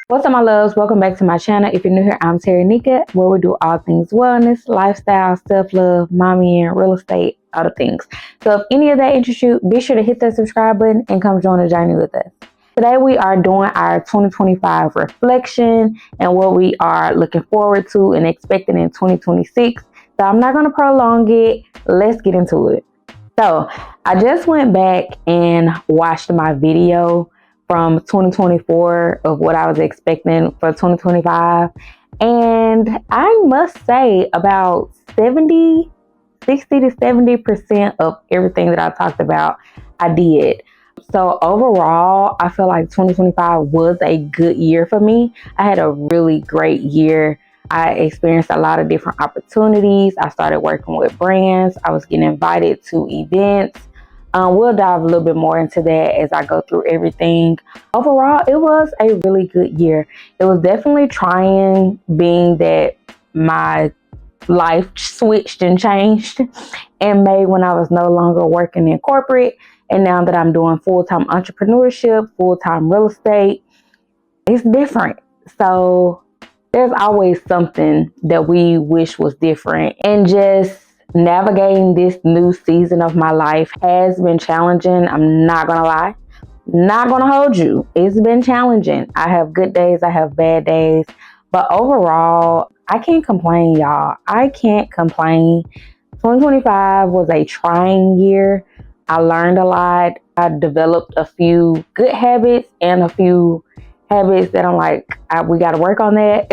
What's up, my loves? Welcome back to my channel. If you're new here, I'm Nika, where we do all things wellness, lifestyle, self-love, mommy, and real estate, other things. So if any of that interests you, be sure to hit that subscribe button and come join the journey with us. Today we are doing our 2025 reflection and what we are looking forward to and expecting in 2026. So I'm not going to prolong it. Let's get into it. So I just went back and watched my video from 2024 of what I was expecting for 2025. And I must say about 60 to 70% of everything that I talked about, I did. So overall, I feel like 2025 was a good year for me. I had a really great year. I experienced a lot of different opportunities. I started working with brands. I was getting invited to events. We'll dive a little bit more into that as I go through everything. Overall, it was a really good year. It was definitely trying, being that my life switched and changed and made when I was no longer working in corporate. And now that I'm doing full-time entrepreneurship, full-time real estate, it's different. So there's always something that we wish was different. And just navigating this new season of my life has been challenging. I'm not gonna lie, not gonna hold you. It's been challenging. I have good days, I have bad days, but overall, I can't complain, y'all. I can't complain. 2025 was a trying year. I learned a lot. I developed a few good habits and a few habits that I'm like, we got to work on that.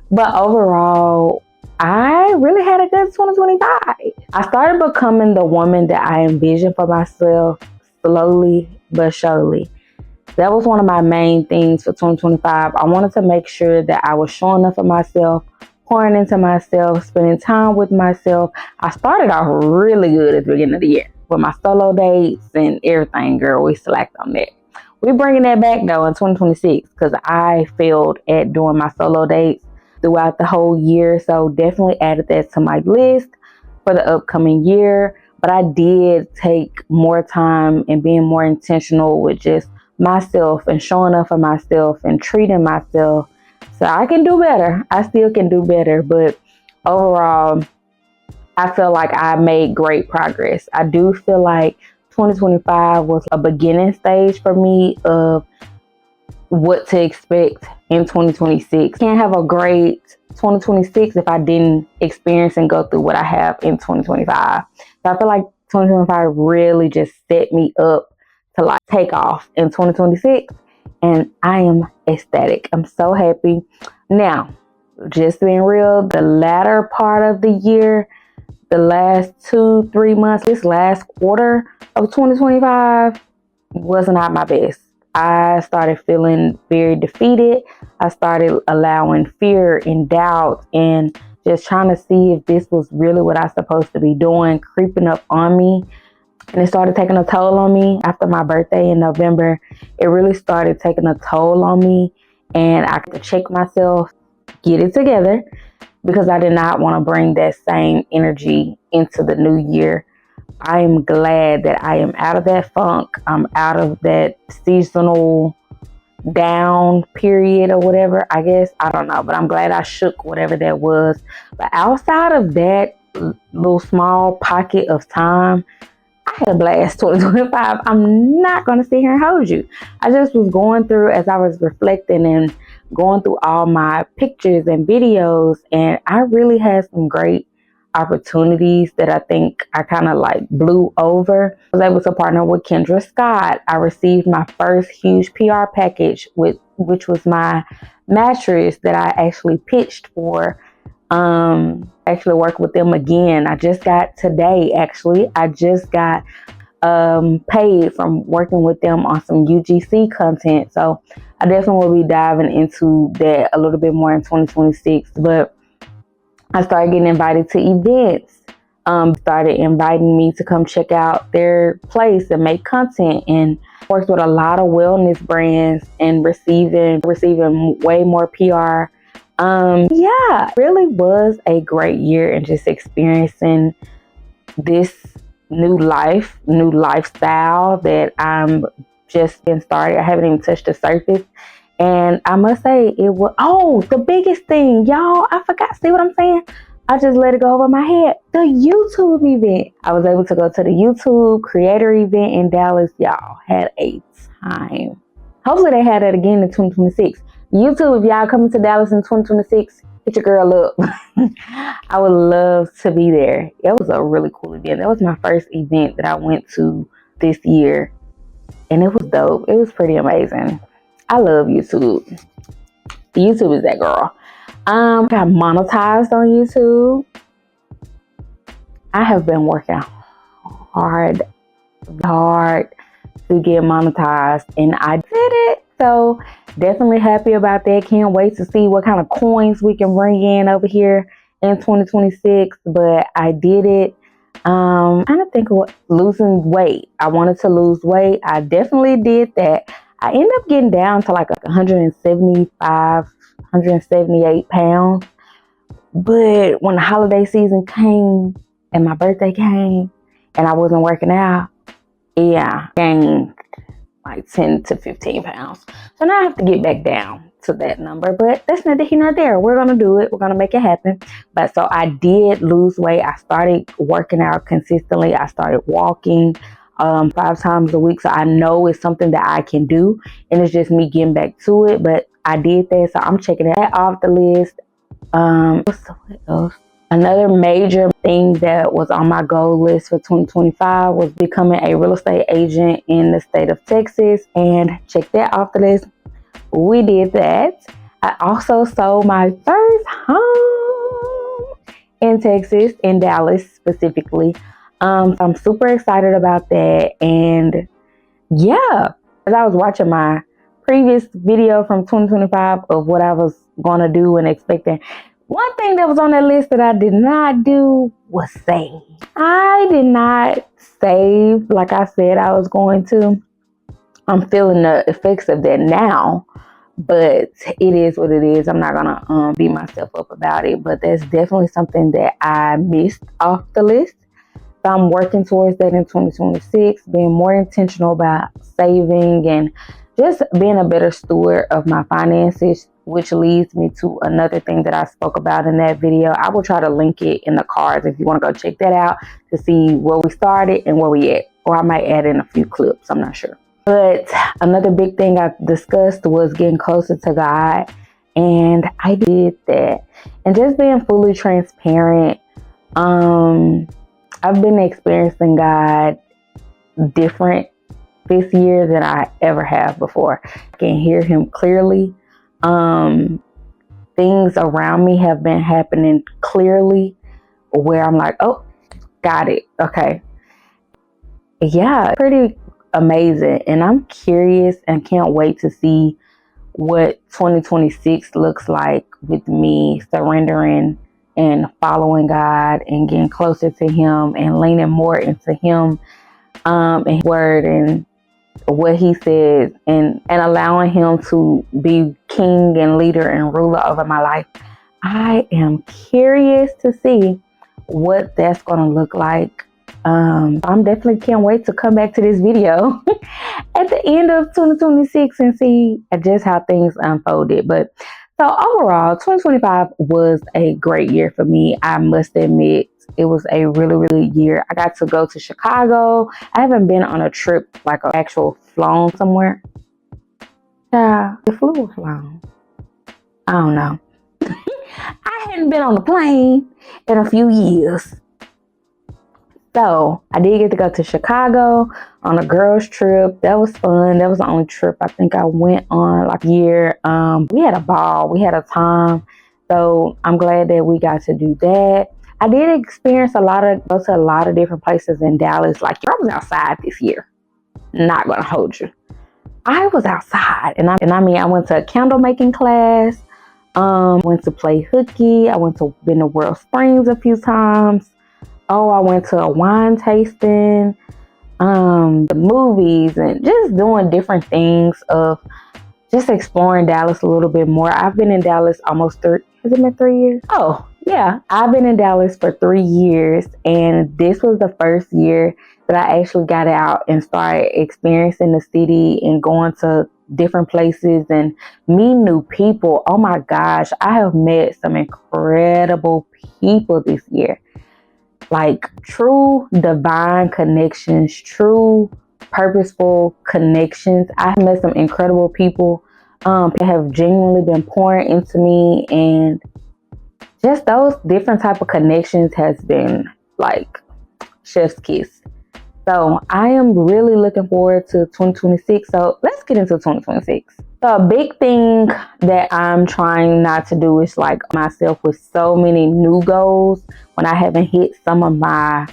But overall, I really had a good 2025. I started becoming the woman that I envisioned for myself slowly but surely. That was one of my main things for 2025. I wanted to make sure that I was showing up for myself, pouring into myself, spending time with myself. I started off really good at the beginning of the year with my solo dates and everything, girl. We slacked on that. We're bringing that back though in 2026 because I failed at doing my solo dates throughout the whole year. So definitely added that to my list for the upcoming year. But I did take more time and being more intentional with just myself and showing up for myself and treating myself. So I can do better. I still can do better. But overall, I feel like I made great progress. I do feel like 2025 was a beginning stage for me of what to expect in 2026. Can't have a great 2026 if I didn't experience and go through what I have in 2025. So I feel like 2025 really just set me up to like take off in 2026, and I am ecstatic. I'm so happy. Now, just being real, the latter part of the year, the last 2-3 months, this last quarter of 2025 was not my best. I started feeling very defeated. I started allowing fear and doubt and just trying to see if this was really what I was supposed to be doing, creeping up on me. And it started taking a toll on me after my birthday in November. It really started taking a toll on me, and I had to check myself, get it together, because I did not want to bring that same energy into the new year. I am glad that I am out of that funk. I'm out of that seasonal down period or whatever, I guess. I don't know, but I'm glad I shook whatever that was. But outside of that little small pocket of time, I had a blast 2025. I'm not going to sit here and hold you. I just was going through, as I was reflecting and going through all my pictures and videos, and I really had some great opportunities that I think I kind of like blew over. I was able to partner with Kendra Scott. I received my first huge PR package, which was my mattress that I actually pitched for. Actually work with them again. I just got paid from working with them on some UGC content. So I definitely will be diving into that a little bit more in 2026. But I started getting invited to events. Started inviting me to come check out their place and make content, and worked with a lot of wellness brands and receiving way more PR. Really was a great year, and just experiencing this new lifestyle that I'm just getting started. I haven't even touched the surface. And I must say the biggest thing, y'all, I forgot, see what I'm saying? I just let it go over my head. The YouTube event. I was able to go to the YouTube creator event in Dallas. Y'all, had a time. Hopefully they had it again in 2026. YouTube, if y'all coming to Dallas in 2026, hit your girl up. I would love to be there. It was a really cool event. That was my first event that I went to this year, and it was dope. It was pretty amazing. I love YouTube. YouTube is that girl. Got monetized on YouTube. I have been working hard to get monetized, and I did it. So definitely happy about that. Can't wait to see what kind of coins we can bring in over here in 2026. But I did it. I'm trying to think of losing weight. I wanted to lose weight. I definitely did that. I ended up getting down to like 175, 178 pounds. But when the holiday season came and my birthday came and I wasn't working out, gained like 10 to 15 pounds. So now I have to get back down to that number, but that's neither here nor there. We're going to do it. We're going to make it happen. But so I did lose weight. I started working out consistently. I started walking 5 times a week. So I know it's something that I can do, and it's just me getting back to it. But I did that. So I'm checking that off the list. What else? Another major thing that was on my goal list for 2025 was becoming a real estate agent in the state of Texas, and check that off the list. We did that. I also sold my first home in Texas, in Dallas specifically. So I'm super excited about that. And yeah, as I was watching my previous video from 2025 of what I was going to do and expecting, one thing that was on that list that I did not do was save. I did not save like I said I was going to. I'm feeling the effects of that now, but it is what it is. I'm not going to beat myself up about it, but that's definitely something that I missed off the list. So I'm working towards that in 2026, being more intentional about saving and just being a better steward of my finances, which leads me to another thing that I spoke about in that video. I will try to link it in the cards if you want to go check that out to see where we started and where we at. Or I might add in a few clips, I'm not sure. But another big thing I discussed was getting closer to God. And I did that. And just being fully transparent, I've been experiencing God different this year than I ever have before. I can hear him clearly. Things around me have been happening clearly where I'm like, oh, got it. Okay. Yeah, pretty amazing. And I'm curious and can't wait to see what 2026 looks like with me surrendering and following God and getting closer to him and leaning more into him and his word and what he says, and allowing him to be king and leader and ruler over my life. I am curious to see what that's going to look like. I'm definitely can't wait to come back to this video at the end of 2026 and see just how things unfolded. But so overall, 2025 was a great year for me. I must admit, it was a really, really good year. I got to go to Chicago. I haven't been on a trip, like an actual flown somewhere. Yeah, the flew was flown. I don't know. I I hadn't been on a plane in a few years. So I did get to go to Chicago on a girls trip. That was fun. That was the only trip I think I went on like a year. We had a ball. We had a time. So I'm glad that we got to do that. I did experience go to a lot of different places in Dallas. Like I was outside this year. Not gonna hold you. I was outside, and I went to a candle making class. Went to play hooky. I been to World Springs a few times. Oh, I went to a wine tasting, the movies, and just doing different things of just exploring Dallas a little bit more. I've been in Dallas almost has it been 3 years? Oh, yeah. I've been in Dallas for 3 years, and this was the first year that I actually got out and started experiencing the city and going to different places and meeting new people. Oh my gosh, I have met some incredible people this year. Like true divine connections, true purposeful connections. I have met some incredible people that have genuinely been pouring into me, and just those different type of connections has been like chef's kiss. So I am really looking forward to 2026. So let's get into 2026. So a big thing that I'm trying not to do is like myself with so many new goals when I haven't hit some of my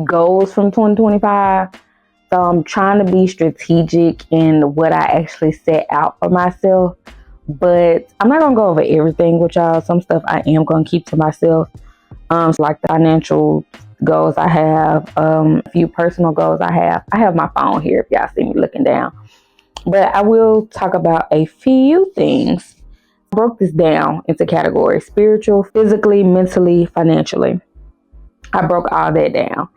goals from 2025. So I'm trying to be strategic in what I actually set out for myself. But I'm not going to go over everything with y'all. Some stuff I am going to keep to myself. So like the financial goals I have, a few personal goals I have. I have my phone here if y'all see me looking down. But I will talk about a few things. I broke this down into categories: spiritual, physically, mentally, financially. I broke all that down.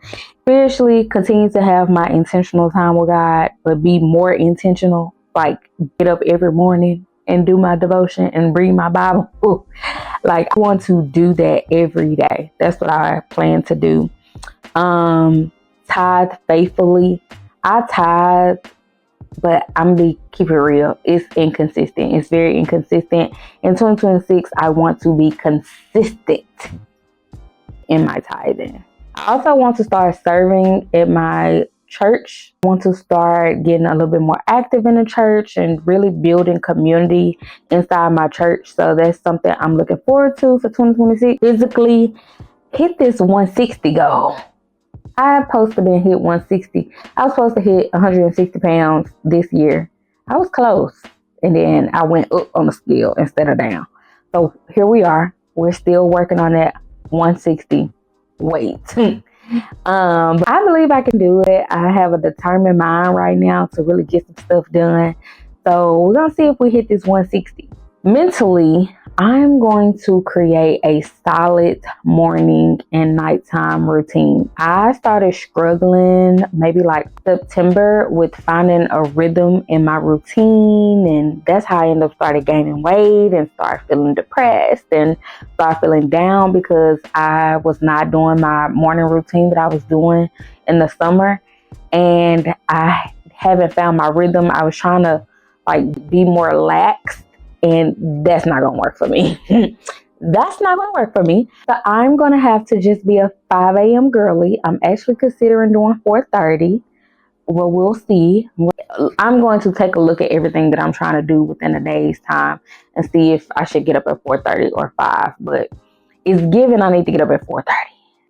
Spiritually, continue to have my intentional time with God, but be more intentional. Like get up every morning and do my devotion and read my Bible. Ooh. Like I want to do that every day. That's what I plan to do. Tithe faithfully. I tithe, but I'm gonna keep it real. It's inconsistent. It's very inconsistent. In 2026, I want to be consistent in my tithing. I also want to start serving at my church. I want to start getting a little bit more active in the church and really building community inside my church. So that's something I'm looking forward to for 2026. Physically, hit this 160 goal. I supposed to be hit 160. I was supposed to hit 160 pounds this year. I was close. And then I went up on the scale instead of down. So here we are. We're still working on that 160 weight. But I believe I can do it. I have a determined mind right now to really get some stuff done. So we're going to see if we hit this 160. Mentally, I'm going to create a solid morning and nighttime routine. I started struggling maybe like September with finding a rhythm in my routine, and that's how I ended up started gaining weight and started feeling depressed and started feeling down because I was not doing my morning routine that I was doing in the summer, and I haven't found my rhythm. I was trying to like be more lax, and that's not going to work for me. That's not going to work for me. So I'm going to have to just be a 5 a.m. girly. I'm actually considering doing 4:30. Well, we'll see. I'm going to take a look at everything that I'm trying to do within a day's time and see if I should get up at 4:30 or 5. But it's given I need to get up at 4:30.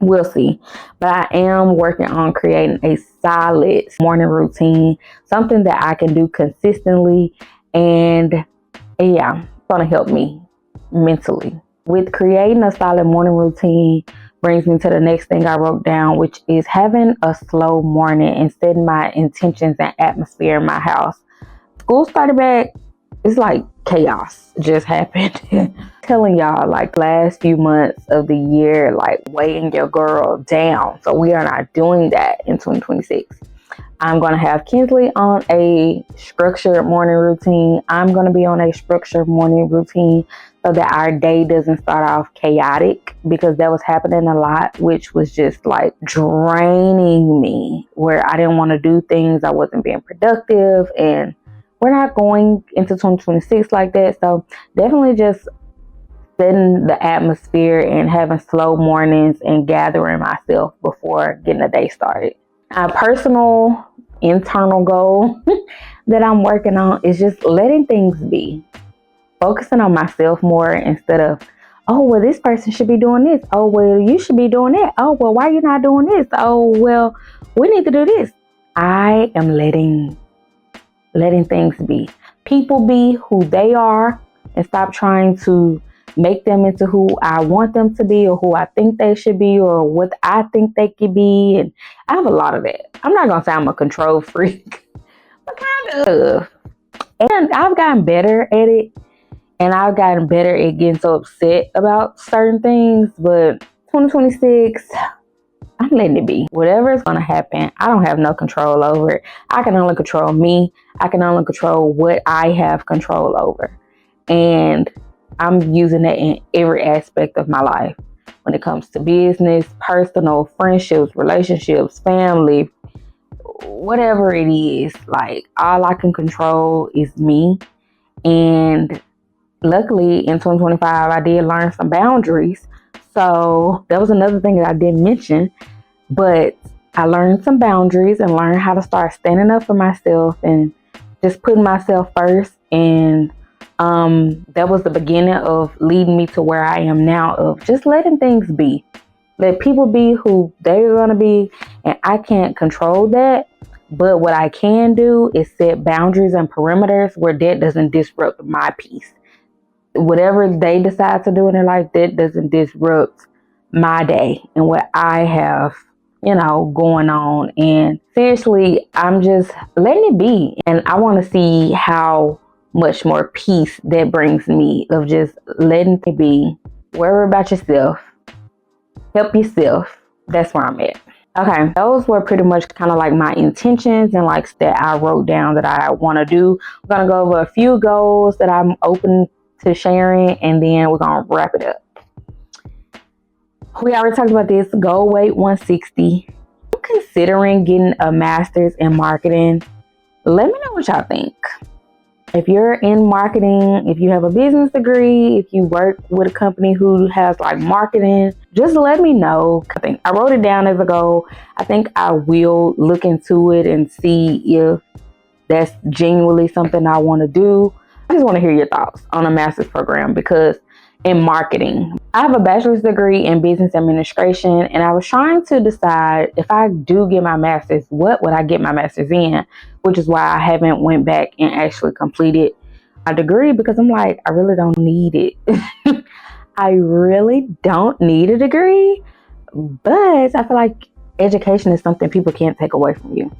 We'll see. But I am working on creating a solid morning routine, something that I can do consistently, and yeah, it's going to help me mentally. With creating a solid morning routine brings me to the next thing I wrote down, which is having a slow morning and setting my intentions and atmosphere in my house. School started back. It's like chaos just happened. Telling y'all, like last few months of the year, like weighing your girl down. So we are not doing that in 2026. I'm going to have Kinsley on a structured morning routine. I'm going to be on a structured morning routine so that our day doesn't start off chaotic, because that was happening a lot, which was just like draining me, where I didn't want to do things. I wasn't being productive, and we're not going into 2026 like that. So definitely just setting the atmosphere and having slow mornings and gathering myself before getting the day started. A personal internal goal that I'm working on is just letting things be. Focusing on myself more instead of, oh, well, this person should be doing this. Oh, well, you should be doing that. Oh, well, why are you not doing this? Oh, well, we need to do this. I am letting things be. People be who they are and stop trying to make them into who I want them to be or who I think they should be or what I think they could be. And I have a lot of that. I'm not going to say I'm a control freak, but kind of. And I've gotten better at it. And I've gotten better at getting so upset about certain things. But 2026, I'm letting it be. Whatever is going to happen, I don't have no control over it. I can only control me. I can only control what I have control over. And I'm using that in every aspect of my life. When it comes to business, personal, friendships, relationships, family, whatever it is, like all I can control is me. And luckily in 2025, I did learn some boundaries. So that was another thing that I didn't mention, but I learned some boundaries and learned how to start standing up for myself and just putting myself first. And that was the beginning of leading me to where I am now, of just letting things be. Let people be who they're going to be. And I can't control that. But what I can do is set boundaries and perimeters where that doesn't disrupt my peace. Whatever they decide to do in their life, that doesn't disrupt my day and what I have, going on. And seriously, I'm just letting it be. And I want to see how much more peace that brings me, of just letting it be. Worry about yourself. Help yourself. That's where I'm at. Okay, those were pretty much kind of like my intentions and like that I wrote down that I want to do. I'm going to go over a few goals that I'm open to sharing, and then we're going to wrap it up. We already talked about this. Goal weight 160. I'm considering getting a master's in marketing. Let me know what y'all think. If you're in marketing, if you have a business degree, if you work with a company who has like marketing, just let me know. I wrote it down as a goal. I think I will look into it and see if that's genuinely something I want to do. I just want to hear your thoughts on a master's program, because in marketing, I have a bachelor's degree in business administration, and I was trying to decide, if I do get my master's, what would I get my master's in? Which is why I haven't went back and actually completed my degree, because I'm like, I really don't need it. I really don't need a degree, but I feel like education is something people can't take away from you.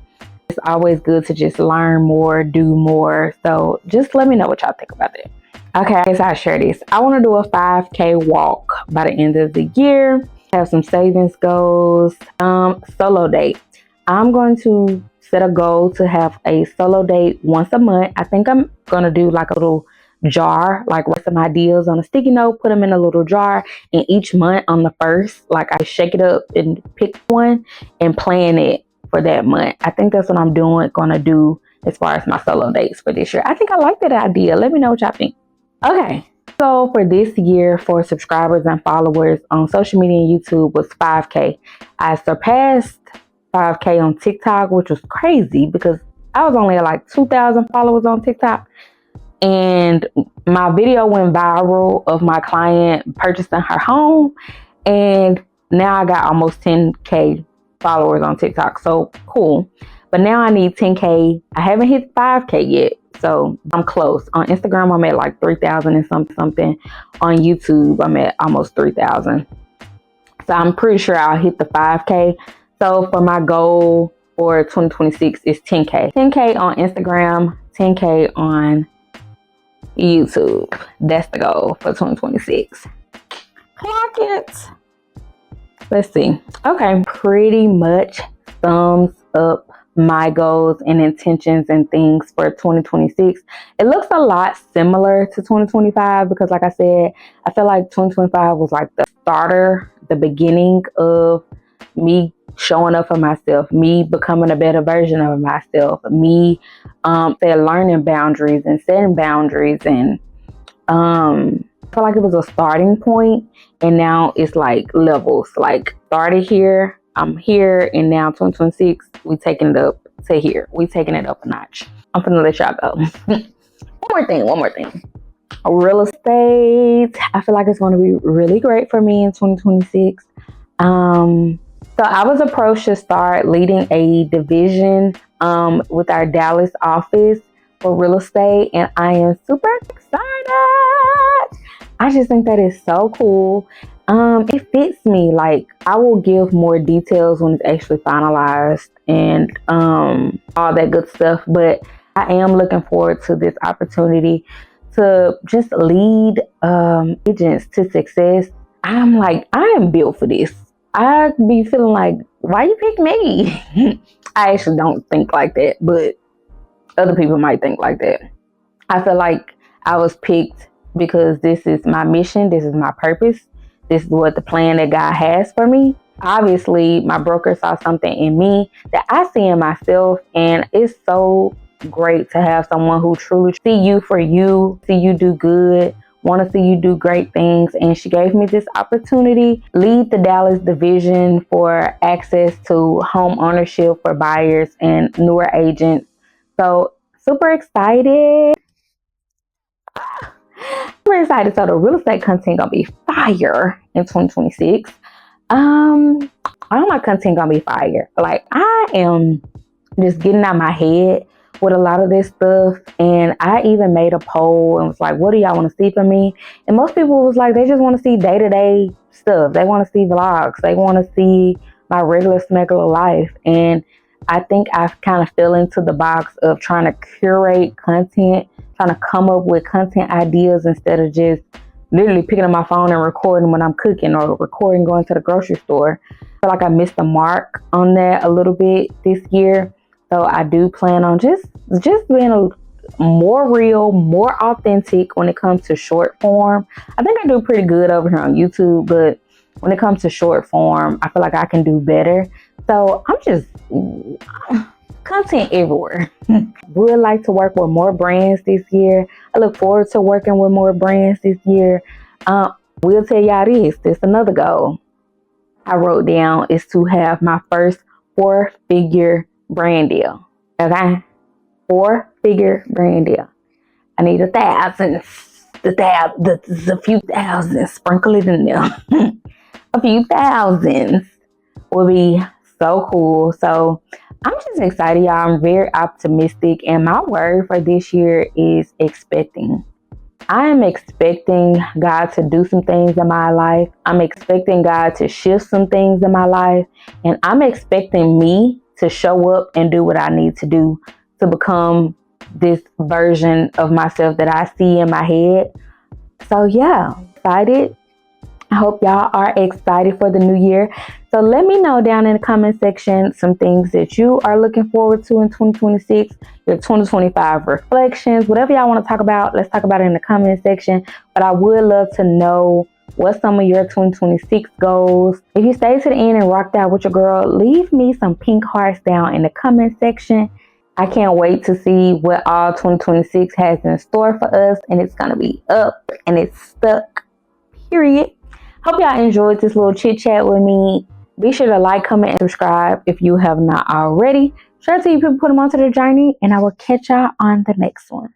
It's always good to just learn more, do more. So just let me know what y'all think about that. Okay, I guess I'll share this. I want to do a 5K walk by the end of the year. Have some savings goals. Solo date. I'm going to set a goal to have a solo date once a month. I think I'm going to do like a little jar, like write some ideas on a sticky note, put them in a little jar, and each month on the first, like I shake it up and pick one and plan it for that month. I think that's what I'm gonna do as far as my solo dates for this year. I think I like that idea. Let me know what y'all think. Okay, so for this year, for subscribers and followers on social media and YouTube was 5K. I surpassed 5K on TikTok, which was crazy because I was only at like 2,000 followers on TikTok. And my video went viral of my client purchasing her home. And now I got almost 10K followers on TikTok. So cool. But now I need 10K. I haven't hit 5K yet. So I'm close. On Instagram, I'm at like 3,000 and something. On YouTube, I'm at almost 3,000. So I'm pretty sure I'll hit the 5K. So for my goal for 2026 is 10K. 10K on Instagram, 10K on YouTube. That's the goal for 2026. Clock it. Let's see. Okay, pretty much sums up my goals and intentions and things for 2026. It looks a lot similar to 2025 because, like I said, I feel like 2025 was like the starter, the beginning of me showing up for myself, me becoming a better version of myself, me learning boundaries and setting boundaries and I feel like it was a starting point, and now it's like levels. Like started here, I'm here, and now 2026, we taking it up to here. We taking it up a notch. I'm finna let y'all go. One more thing. Real estate. I feel like it's going to be really great for me in 2026. So I was approached to start leading a division with our Dallas office for real estate, and I am super excited. I just think that is so cool. It fits me. Like, I will give more details when it's actually finalized and all that good stuff. But I am looking forward to this opportunity to just lead agents to success. I'm like, I am built for this. I be feeling like, why you pick me? I actually don't think like that, but other people might think like that. I feel like I was picked because this is my mission, this is my purpose, this is what the plan that God has for me. Obviously, my broker saw something in me that I see in myself, and it's so great to have someone who truly see you for you, see you do good, want to see you do great things. And she gave me this opportunity, lead the Dallas division for access to home ownership for buyers and newer agents. So super excited. Super excited. So the real estate content gonna be fire in 2026. All my content gonna be fire. Like, I am just getting out my head with a lot of this stuff, and I even made a poll and was like, what do y'all want to see from me? And most people was like, they just want to see day-to-day stuff. They want to see vlogs. They want to see my regular smegular life. And I think I've kind of fell into the box of trying to curate content, trying to come up with content ideas instead of just literally picking up my phone and recording when I'm cooking or recording going to the grocery store. I feel like I missed the mark on that a little bit this year. So I do plan on just being more real, more authentic when it comes to short form. I think I do pretty good over here on YouTube, but when it comes to short form, I feel like I can do better. So I'm just content everywhere. Would like to work with more brands this year. I look forward to working with more brands this year. We'll tell y'all this another goal I wrote down is to have my first 4-figure brand deal. Okay? 4-figure brand deal. I need a few thousands, sprinkle it in there. A few thousands will be so cool. So I'm just excited, y'all. I'm very optimistic, and my word for this year is expecting. I am expecting God to do some things in my life. I'm expecting God to shift some things in my life, and I'm expecting me to show up and do what I need to do to become this version of myself that I see in my head. So yeah, excited. I hope y'all are excited for the new year. So let me know down in the comment section some things that you are looking forward to in 2026, your 2025 reflections, whatever y'all want to talk about. Let's talk about it in the comment section. But I would love to know what's some of your 2026 goals. If you stay to the end and rocked out with your girl, leave me some pink hearts down in the comment section. I can't wait to see what all 2026 has in store for us, and it's going to be up and it's stuck, period. Hope y'all enjoyed this little chit chat with me. Be sure to like, comment, and subscribe if you have not already. Share to you people, put them onto the journey, and I will catch y'all on the next one.